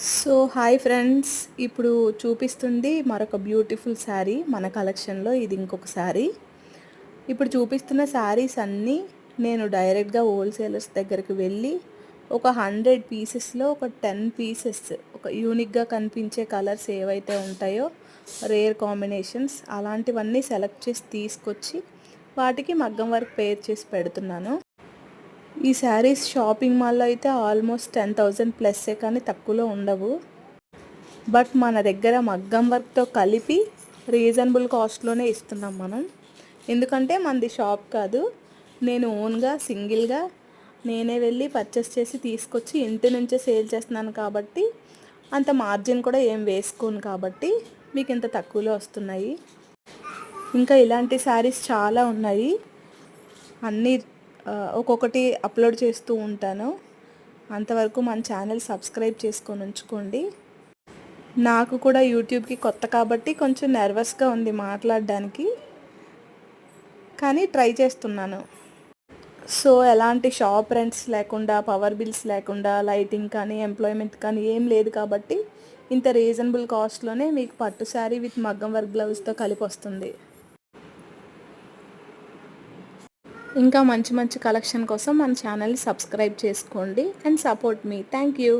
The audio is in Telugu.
సో హాయ్ ఫ్రెండ్స్, ఇప్పుడు చూపిస్తుంది మరొక బ్యూటిఫుల్ శారీ మన కలెక్షన్లో. ఇది ఇంకొక శారీ. ఇప్పుడు చూపిస్తున్న శారీస్ అన్నీ నేను డైరెక్ట్గా హోల్సేలర్స్ దగ్గరికి వెళ్ళి ఒక 100 పీసెస్లో ఒక 10 పీసెస్ ఒక యూనిక్గా కనిపించే కలర్స్ ఏవైతే ఉంటాయో, రేర్ కాంబినేషన్స్ అలాంటివన్నీ సెలెక్ట్ చేసి తీసుకొచ్చి వాటికి మగ్గం వర్క్ పేర్ చేసి పెడుతున్నాను. ఈ శారీస్ షాపింగ్ మాల్లో అయితే ఆల్మోస్ట్ 10,000 ప్లస్సే, కానీ తక్కువలో ఉండవు. బట్ మన దగ్గర మగ్గం వర్క్తో కలిపి రీజనబుల్ కాస్ట్లోనే ఇస్తున్నాం మనం. ఎందుకంటే మనది షాప్ కాదు, నేను ఓన్గా సింగిల్గా నేనే వెళ్ళి పర్చేస్ చేసి తీసుకొచ్చి ఇంటి నుంచే సేల్ చేస్తున్నాను కాబట్టి అంత మార్జిన్ కూడా ఏం వేసుకోను, కాబట్టి మీకు ఇంత తక్కువలో వస్తున్నాయి. ఇంకా ఇలాంటి శారీస్ చాలా ఉన్నాయి. అన్నీ ఒక్కొక్కటి అప్లోడ్ చేస్తూ ఉంటాను. అంతవరకు మన ఛానల్ సబ్స్క్రైబ్ చేసుకొని ఉంచుకోండి. నాకు కూడా యూట్యూబ్కి కొత్త కాబట్టి కొంచెం నర్వస్గా ఉంది మాట్లాడడానికి, కానీ ట్రై చేస్తున్నాను. సో ఎలాంటి షాప్ రెంట్స్ లేకుండా, పవర్ బిల్స్ లేకుండా, లైటింగ్ కానీ ఎంప్లాయ్మెంట్ కానీ ఏం లేదు కాబట్టి ఇంత రీజనబుల్ కాస్ట్లోనే మీకు పట్టు శారీ విత్ మగ్గం వర్క్ బ్లౌజ్తో కలిపి వస్తుంది. ఇంకా మంచి మంచి కలెక్షన్ కోసం మన ఛానల్ని సబ్స్క్రైబ్ చేసుకోండి and support me. Thank you.